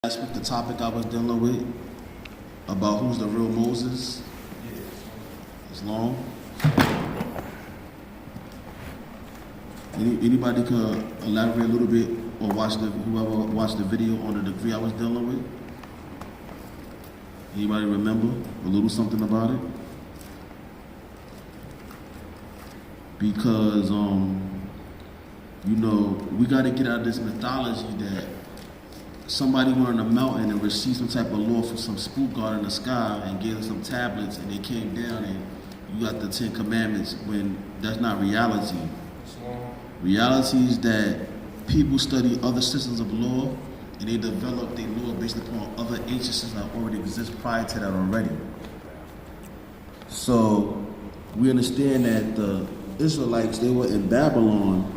Last week, the topic I was dealing with about who's the real Moses is long. Anybody can elaborate a little bit or whoever watched the video on the degree I was dealing with? Anybody remember a little something about it? Because we got to get out of this mythology that somebody went on a mountain and received some type of law from some spook god in the sky and gave them some tablets, and they came down and you got the 10 Commandments, when that's not reality. Reality is that people study other systems of law and they develop their law based upon other ancient systems that already exist prior to that already. So we understand that the Israelites, they were in Babylon,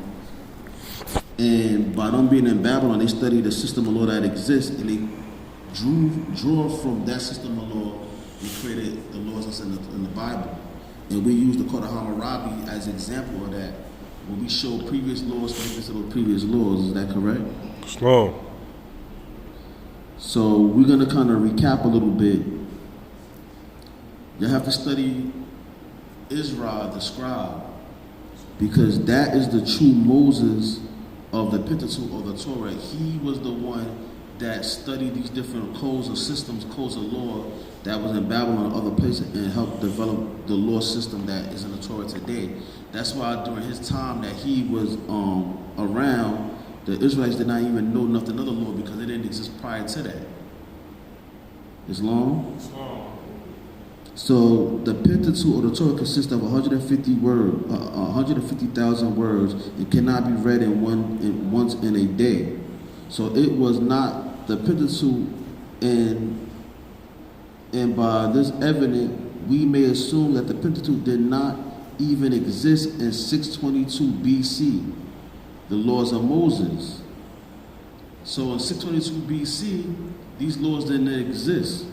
and by them being in Babylon, they studied the system of law that exists, and they drew from that system of law and created the laws that's in the Bible. And we use the Code of Hammurabi as an example of that. When we show previous laws, for those previous laws, is that correct? Slow. So we're going to kind of recap a little bit. You have to study Ezra, the scribe, because that is the true Moses of the Pentateuch or the Torah. He was the one that studied these different codes of systems, codes of law that was in Babylon and other places, and helped develop the law system that is in the Torah today. That's why during his time that he was around, the Israelites did not even know nothing of the law because it didn't exist prior to that. It's long? It's long. So the Pentateuch or the Torah consists of 150,000 words. It cannot be read once in a day. So it was not the Pentateuch, and by this evidence, we may assume that the Pentateuch did not even exist in 622 BC, the laws of Moses. So in 622 BC, these laws didn't exist.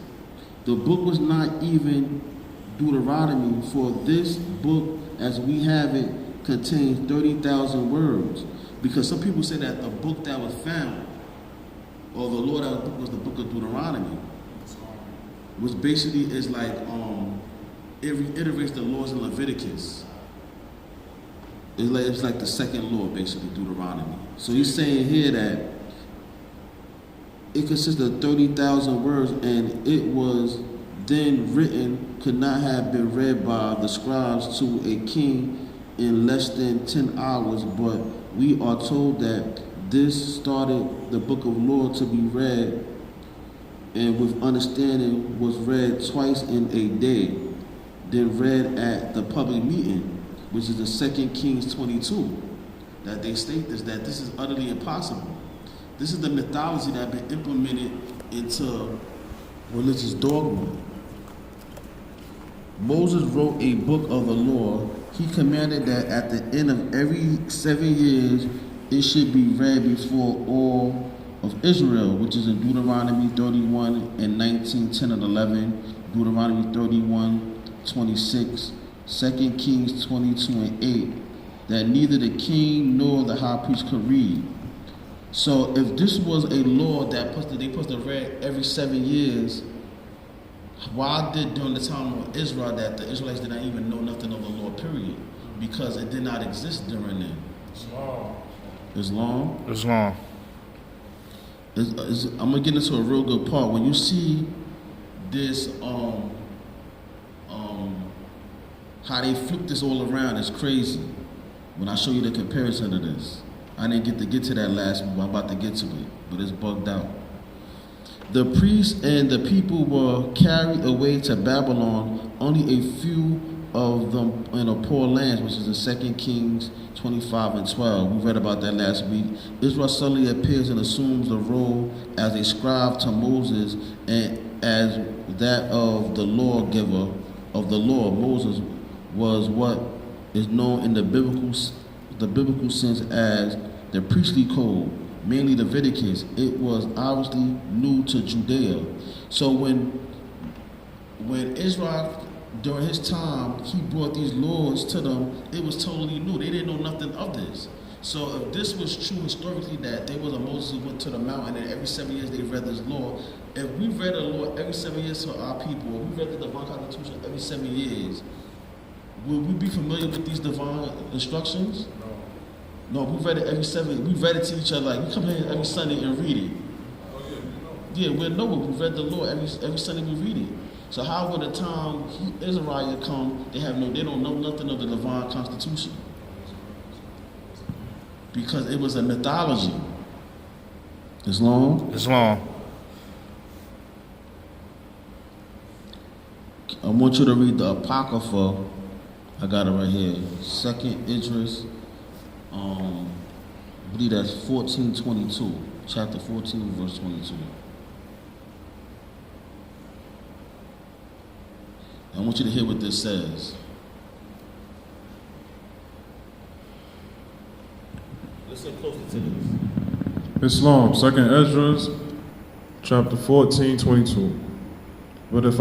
The book was not even Deuteronomy, for this book, as we have it, contains 30,000 words. Because some people say that the book that was found, or the law that was the book of Deuteronomy, which basically is like, it reiterates the laws in Leviticus. It's like the second law, basically, Deuteronomy. So he's saying here that it consists of 30,000 words, and it was then written, could not have been read by the scribes to a king in less than 10 hours, but we are told that this started the book of law to be read, and with understanding was read twice in a day, then read at the public meeting, which is the 2 Kings 22, that they state that this is utterly impossible. This is the mythology that has been implemented into religious dogma. Moses wrote a book of the law. He commanded that at the end of every 7 years, it should be read before all of Israel, which is in Deuteronomy 31 and 19, 10 and 11, Deuteronomy 31, 26, 2 Kings 22 and 8, that neither the king nor the high priest could read. So if this was a law that they supposed to read every 7 years, why did during the time of Ezra that the Israelites did not even know nothing of the law, period? Because it did not exist during then. It's long. It's long? It's long. I'm going to get into a real good part. When you see this, how they flip this all around, it's crazy. When I show you the comparison to this. I didn't get to that last week, but I'm about to get to it, but it's bugged out. The priests and the people were carried away to Babylon, only a few of them in a poor land, which is in 2 Kings 25 and 12. We read about that last week. Israel suddenly appears and assumes the role as a scribe to Moses, and as that of the lawgiver of the law. Moses was what is known in the biblical sense as the priestly code, mainly Leviticus. It was obviously new to Judea. So when Israel, during his time, he brought these laws to them, it was totally new. They didn't know nothing of this. So if this was true historically, that there was a Moses who went to the mountain and every 7 years they read this law, if we read the law every 7 years to our people, if we read the divine constitution every 7 years, would we be familiar with these divine instructions? No, we read it every 7. We read it to each other. Like we come here every Sunday and read it. Yeah, we know it. We read the law every Sunday. We read it. So how would the time Israel come? They don't know nothing of the divine constitution because it was a mythology. It's long. It's long. I want you to read the Apocrypha. I got it right here. Second Idris. I believe that's 14:22. Chapter 14, verse 22. I want you to hear what this says. Listen closely to this. It's long. Second Ezra, chapter 14:22. But if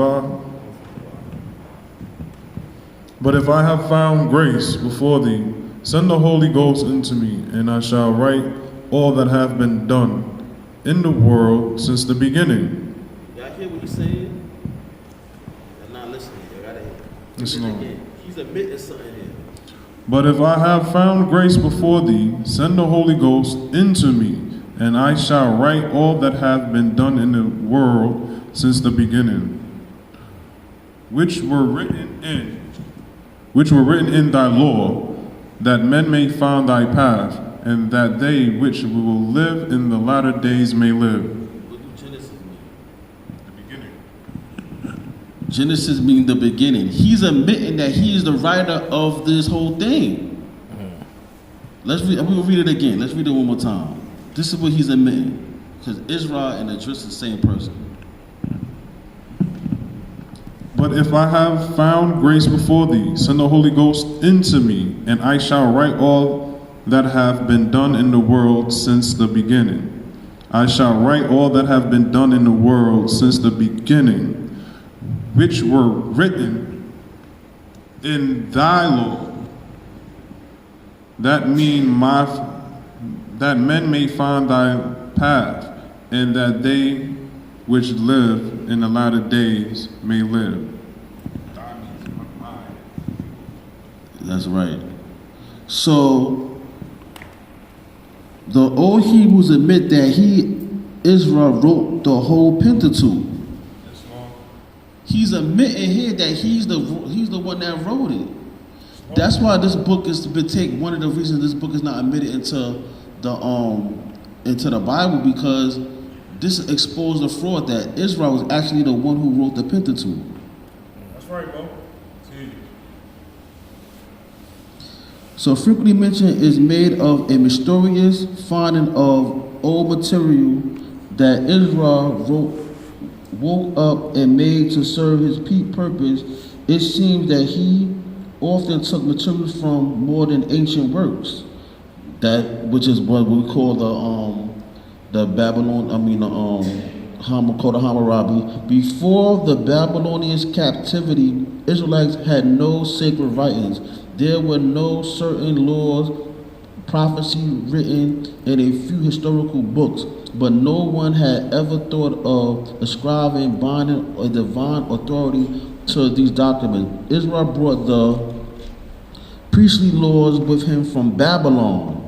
I have found grace before thee, send the Holy Ghost into me, and I shall write all that have been done in the world since the beginning. Y'all hear what he's saying? They're not listening. You gotta hear. It's long. He's admitting something here. But if I have found grace before thee, send the Holy Ghost into me, and I shall write all that hath been done in the world since the beginning, which were written in thy law, that men may find thy path, and that they which will live in the latter days may live. What do Genesis mean? The beginning. Genesis means the beginning. He's admitting that he is the writer of this whole thing. We'll read it again. Let's read it one more time. This is what he's admitting. Because Ezra and Idris is the same person. But if I have found grace before thee, send the Holy Ghost into me, and I shall write all that have been done in the world since the beginning. I shall write all that have been done in the world since the beginning, which were written in thy law, that men may find thy path, and that they which live in the latter days may live. That's right. So the old Hebrews admit that Ezra wrote the whole Pentateuch. He's admitting here that he's the one that wrote it. That's why this book is been taken. One of the reasons this book is not admitted into the Bible, because this exposed the fraud that Israel was actually the one who wrote the Pentateuch. That's right, bro. So frequently mentioned is made of a mysterious finding of old material that Israel woke up and made to serve his purpose. It seems that he often took materials from more than ancient works, which is what we call the Babylon. Called the Hammurabi. Before the Babylonian captivity, Israelites had no sacred writings. There were no certain laws, prophecy written in a few historical books, but no one had ever thought of ascribing binding or divine authority to these documents. Israel brought the priestly laws with him from Babylon.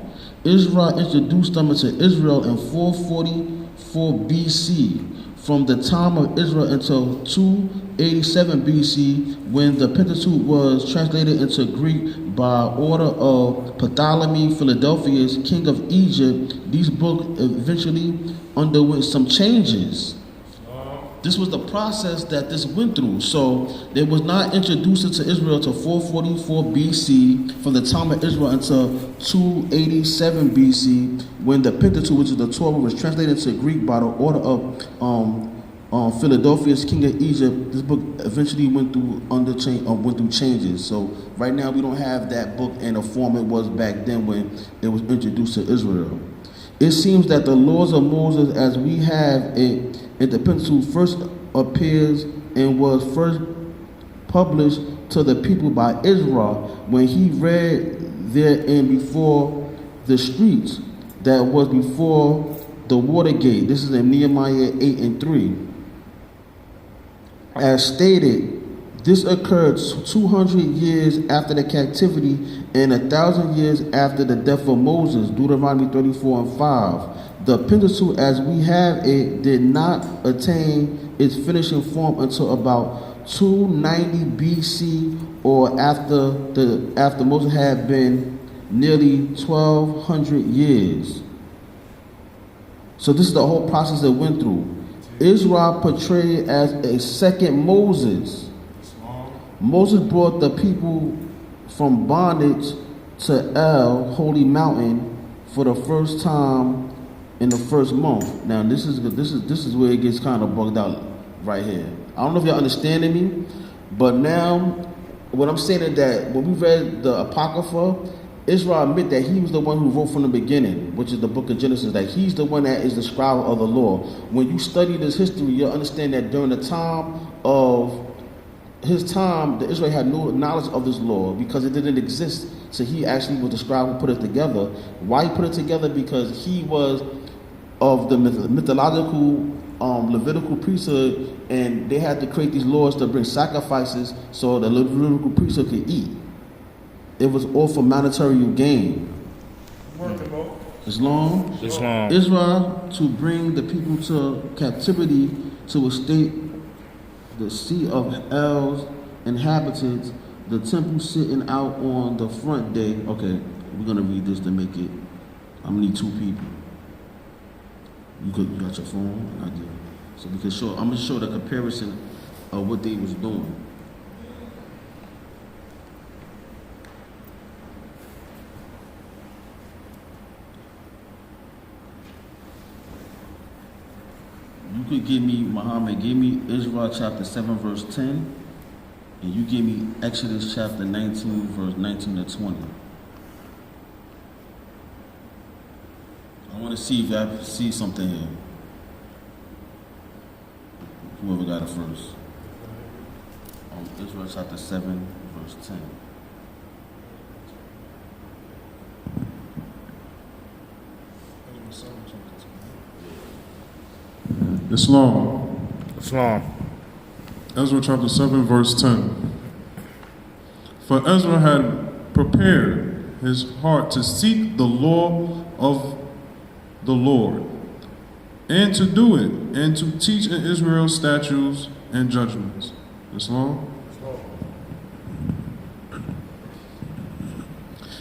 Israel introduced them into Israel in 444 BC. From the time of Ezra until 287 BC, when the Pentateuch was translated into Greek by order of Ptolemy Philadelphus, king of Egypt, these books eventually underwent some changes. This was the process that this went through. So it was not introduced into Israel until 444 BC, from the time of Israel until 287 BC, when the Pentateuch, which is the Torah, was translated into Greek by the order of Philadelphus, king of Egypt. This book eventually went through changes. So right now we don't have that book in the form it was back then when it was introduced to Israel. It seems that the laws of Moses, as we have it in the Pentateuch, first appears and was first published to the people by Ezra when he read therein before the streets that was before the water gate. This is in Nehemiah 8 and 3. As stated, this occurred 200 years after the captivity and 1,000 years after the death of Moses, Deuteronomy 34 and 5. The Pentateuch, as we have it, did not attain its finishing form until about 290 BC, or after Moses had been nearly 1,200 years. So this is the whole process that went through. Israel portrayed as a second Moses. Moses brought the people from bondage to El, holy mountain, for the first time in the first month. Now this is where it gets kind of bugged out right here. I don't know if y'all understanding me, but now what I'm saying is that when we read the Apocrypha, Israel admit that he was the one who wrote from the beginning, which is the book of Genesis, that he's the one that is the scribe of the law. When you study this history, you'll understand that during the time of his time, the Israel had no knowledge of this law because it didn't exist. So he actually was the scribe who put it together. Why he put it together? Because he was of the mythological Levitical priesthood, and they had to create these laws to bring sacrifices so the Levitical priesthood could eat. It was all for monetary gain. Islam. Israel to bring the people to captivity to a state, the seat of El's inhabitants, the temple sitting out on the front day. Okay, we're gonna read this to make it. I'm gonna need two people. You got your phone? I do. So we can show. I'm gonna show the comparison of what they was doing. You could give me, Muhammad, give me Ezra chapter 7 verse 10, and you give me Exodus chapter 19 verse 19 to 20. I want to see if I see something here. Whoever got it first. Ezra chapter 7 verse 10. Islam. Islam. Ezra chapter 7 verse 10. For Ezra had prepared his heart to seek the law of the Lord, and to do it, and to teach in Israel statutes and judgments. Islam.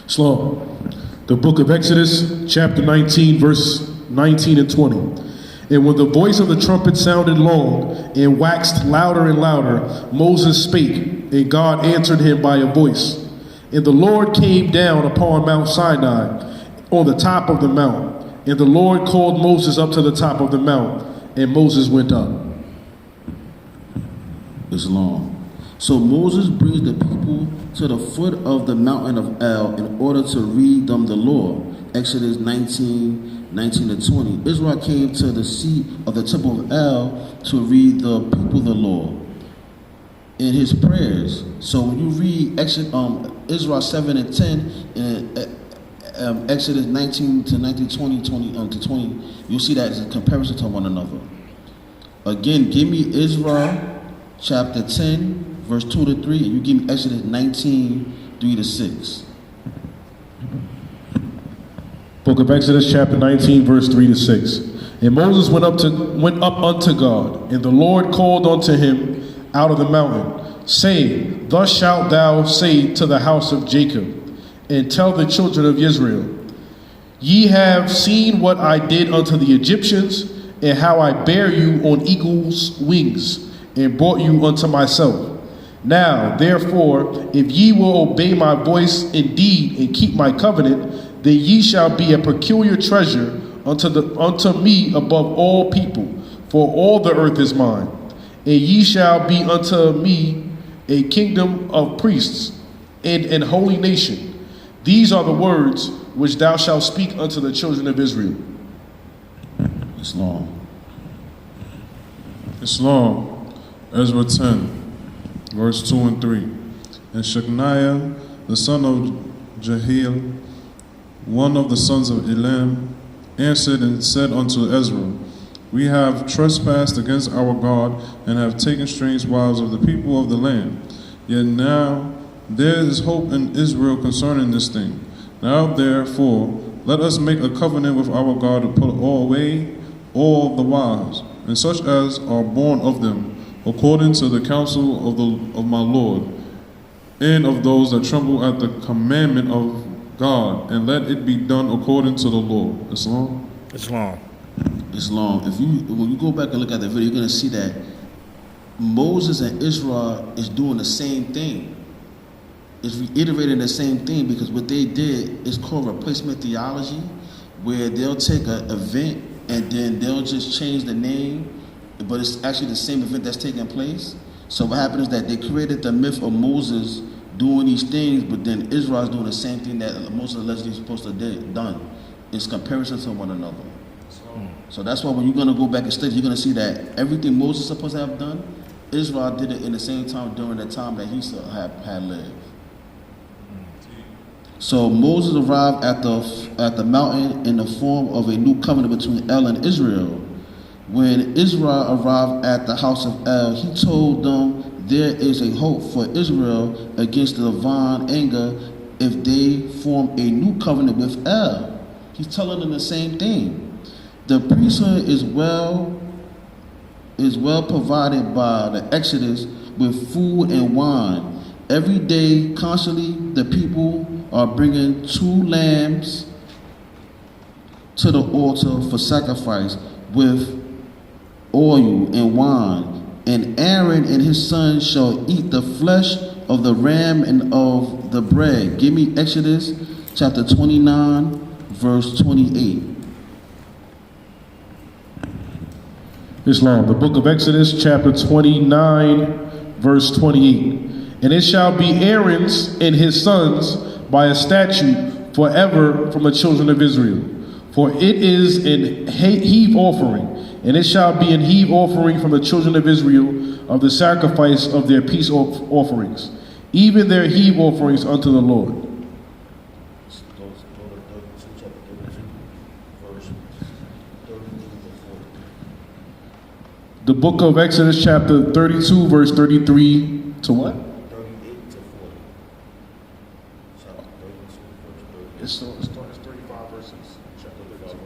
Islam. The book of Exodus, chapter 19, verse 19 and 20. And when the voice of the trumpet sounded long and waxed louder and louder, Moses spake, and God answered him by a voice. And the Lord came down upon Mount Sinai on the top of the mount. And the Lord called Moses up to the top of the mount, and Moses went up. Islam. So Moses brings the people to the foot of the mountain of El in order to read them the law. Exodus 19 to 20. Israel came to the seat of the temple of El to read the people the law in his prayers. So when you read Israel 7 and 10 and Exodus 19 to 19, 20 to 20, you'll see that as a comparison to one another. Again, give me Israel chapter 10, verse 2 to 3, and you give me Exodus 19, 3 to 6. Book of Exodus, chapter 19, verse 3 to 6. And Moses went up unto God, and the Lord called unto him out of the mountain, saying, Thus shalt thou say to the house of Jacob, and tell the children of Israel, Ye have seen what I did unto the Egyptians, and how I bare you on eagle's wings, and brought you unto myself. Now, therefore, if ye will obey my voice indeed, and keep my covenant, then ye shall be a peculiar treasure unto me above all people, for all the earth is mine. And ye shall be unto me a kingdom of priests, and an holy nation. These are the words which thou shalt speak unto the children of Israel. Islam. Islam. Ezra 10, verse 2 and 3. And Shechaniah, the son of Jehiel, one of the sons of Elam, answered and said unto Ezra, We have trespassed against our God, and have taken strange wives of the people of the land. Yet now there is hope in Israel concerning this thing. Now therefore let us make a covenant with our God to put away all the wives, and such as are born of them, according to the counsel of my Lord, and of those that tremble at the commandment of God, and let it be done according to the law. It's long. It's long. It's long. When you go back and look at the video, you're going to see that Moses and Israel is doing the same thing. It's reiterating the same thing, because what they did is called replacement theology, where they'll take an event and then they'll just change the name, but it's actually the same event that's taking place. So what happened is that they created the myth of Moses doing these things, but then Israel is doing the same thing that Moses allegedly was supposed to have done. It's comparison to one another. So that's why when you're going to go back and study, you're going to see that everything Moses is supposed to have done, Israel did it in the same time during the time that he had lived. So Moses arrived at the mountain in the form of a new covenant between El and Israel. When Israel arrived at the house of El, he told them there is a hope for Israel against the divine anger if they form a new covenant with El. He's telling them the same thing. The priesthood is well provided by the Exodus with food and wine. Every day, constantly, the people are bringing 2 lambs to the altar for sacrifice with oil and wine. And Aaron and his sons shall eat the flesh of the ram and of the bread. Give me Exodus chapter 29, verse 28. Islam, the book of Exodus, chapter 29, verse 28. And it shall be Aaron's and his sons by a statute forever from the children of Israel. For it is an heave offering, and it shall be an heave offering from the children of Israel of the sacrifice of their peace offerings, even their heave offerings unto the Lord. The book of Exodus, chapter 32, verse 33 to what? 38 to 40. Chapter 32, verse 38. It's 35 verses. Chapter 32.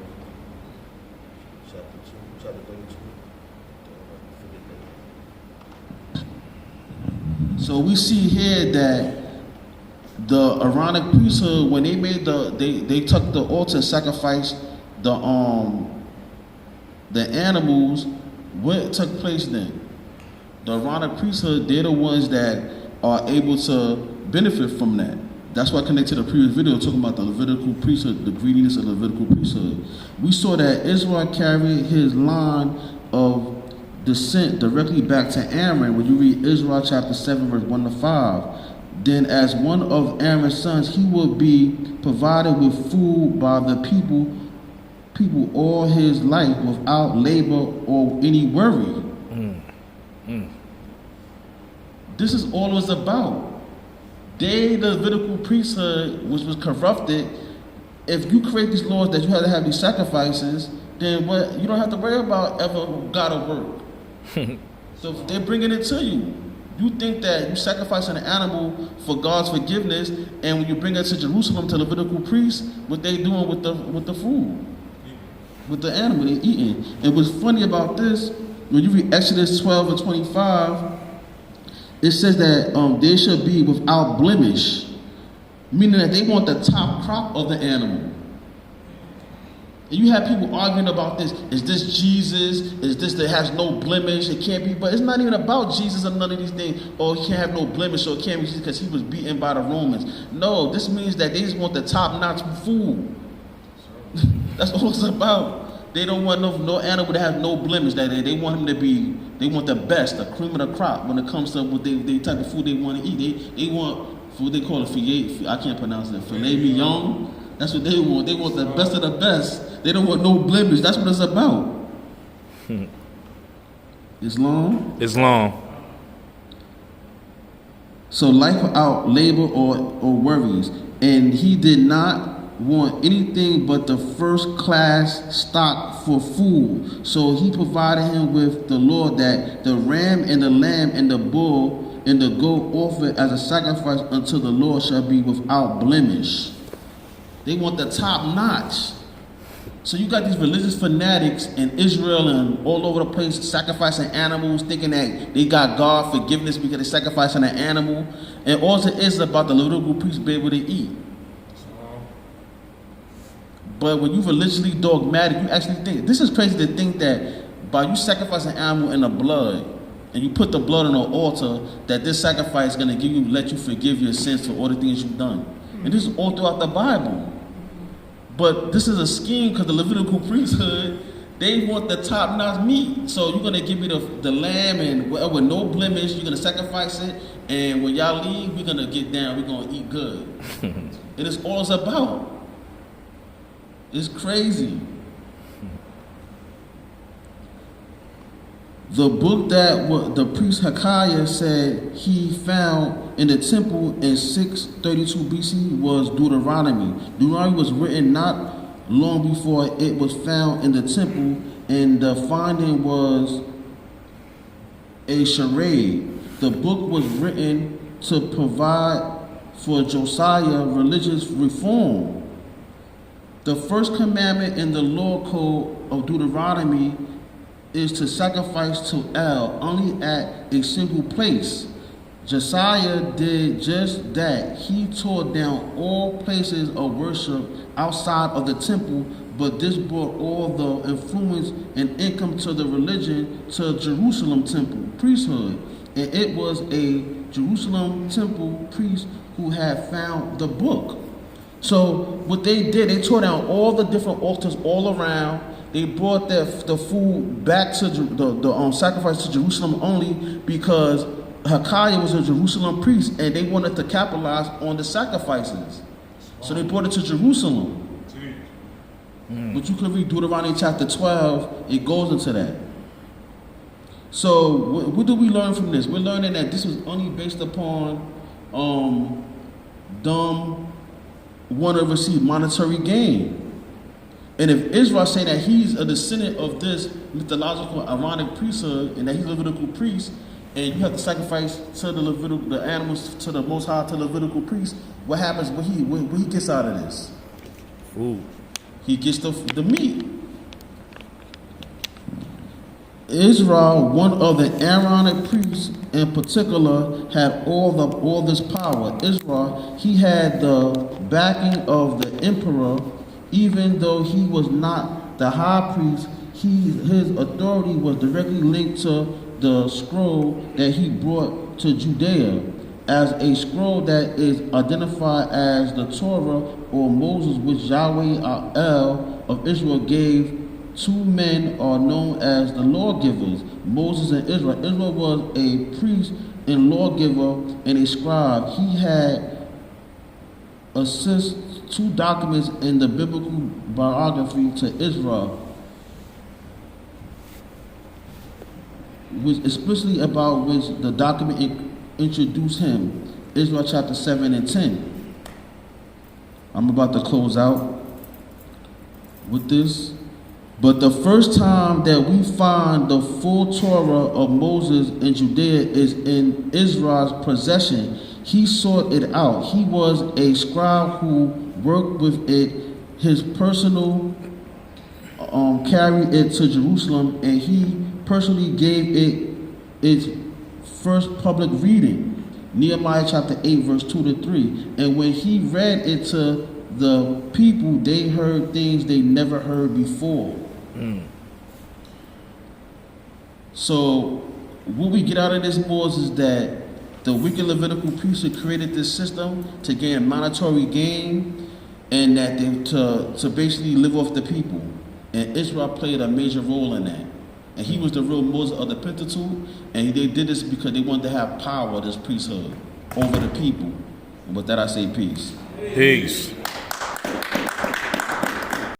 Chapter 32. So we see here that the Aaronic priesthood, when they made they took the altar and sacrificed the animals. What took place then? The Aaronic priesthood, they're the ones that are able to benefit from that. That's why I connected to the previous video talking about the Levitical priesthood, the greediness of the Levitical priesthood. We saw that Israel carried his line of descent directly back to Aaron. When you read Israel chapter 7, verse 1 to 5, then as one of Aaron's sons, he will be provided with food by the people all his life without labor or any worry. This is all it's about. The Levitical priesthood, which was corrupted, if you create these laws that you had to have these sacrifices, then what? You don't have to worry about ever gotta work. So if they're bringing it to you. You think that you sacrificing an animal for God's forgiveness, and when you bring it to Jerusalem to Levitical priests, what they doing with the food? With the animal they're eating. And what's funny about this, when you read Exodus 12 and 25, it says that they should be without blemish, meaning that they want the top crop of the animal. And you have people arguing about this. Is this Jesus? Is this that has no blemish? It can't be. But it's not even about Jesus or none of these things. Oh, he can't have no blemish, so it can't be Jesus because he was beaten by the Romans. No, this means that they just want the top-notch food. That's all it's about. They don't want no animal to have no blemish. They want him to be. They want the best, the cream of the crop when it comes to what they type of food they want to eat. They want food they call it filet. I can't pronounce it. Filet mignon. That's what they want. They want the best of the best. They don't want no blemish. That's what it's about. It's long. It's long. So life without labor or worries. And he did not want anything but the first class stock for food. So he provided him with the law that the ram and the lamb and the bull and the goat offered as a sacrifice unto the Lord shall be without blemish. They want the top notch. So you got these religious fanatics in Israel and all over the place sacrificing animals, thinking that they got God forgiveness because they're sacrificing an animal. And all it is about the Levitical priest be able to eat. But when you religiously dogmatic, you actually think, this is crazy to think that by you sacrificing an animal in the blood, and you put the blood on an altar, that this sacrifice is going to let you forgive your sins for all the things you've done. And this is all throughout the Bible. But this is a scheme because the Levitical priesthood, they want the top-notch meat. So you're going to give me the lamb and with no blemish, you're going to sacrifice it, and when y'all leave, we're going to get down, we're going to eat good. And it's all it's about. It's crazy. The book that the priest Hilkiah said he found in the temple in 632 BC was Deuteronomy. Deuteronomy was written not long before it was found in the temple, and the finding was a charade. The book was written to provide for Josiah religious reform. The first commandment in the law code of Deuteronomy is to sacrifice to El only at a single place. Josiah did just that. He tore down all places of worship outside of the temple, but this brought all the influence and income to the religion to Jerusalem temple priesthood. And it was a Jerusalem temple priest who had found the book. So what they did, they tore down all the different altars all around. They brought the food back to the sacrifice to Jerusalem only because Hilkiah was a Jerusalem priest and they wanted to capitalize on the sacrifices. So they brought it to Jerusalem. But you can read Deuteronomy chapter 12, it goes into that. So what do we learn from this? We're learning that this was only based upon them want to receive monetary gain. And if Ezra saying that he's a descendant of this mythological Aaronic priesthood and that he's a Levitical priest, and you have to sacrifice to the animals to the Most High, to the Levitical priest, what happens when he gets out of this? Food. He gets the meat. Ezra, one of the Aaronic priests in particular, had all this power. Ezra, he had the backing of the emperor, even though he was not the high priest. His authority was directly linked to the scroll that he brought to Judea, as a scroll that is identified as the Torah or Moses, which Yahweh El of Israel gave. Two men are known as the lawgivers, Moses and Ezra. Ezra was a priest and lawgiver and a scribe. He had assist two documents in the biblical biography to Ezra, which explicitly about which the document introduced him, Ezra chapter 7 and 10. I'm about to close out with this. But the first time that we find the full Torah of Moses in Judea is in Ezra's possession. He sought it out. He was a scribe who worked with it. His personal carried it to Jerusalem, and he personally gave it its first public reading. Nehemiah chapter 8, verse 2 to 3. And when he read it to the people, they heard things they never heard before. So what we get out of this, Moses, is that the wicked Levitical priesthood created this system to gain monetary gain, and that they to basically live off the people. And Israel played a major role in that. And he was the real Moses of the Pentateuch, and they did this because they wanted to have power, this priesthood, over the people. And with that I say peace. Peace.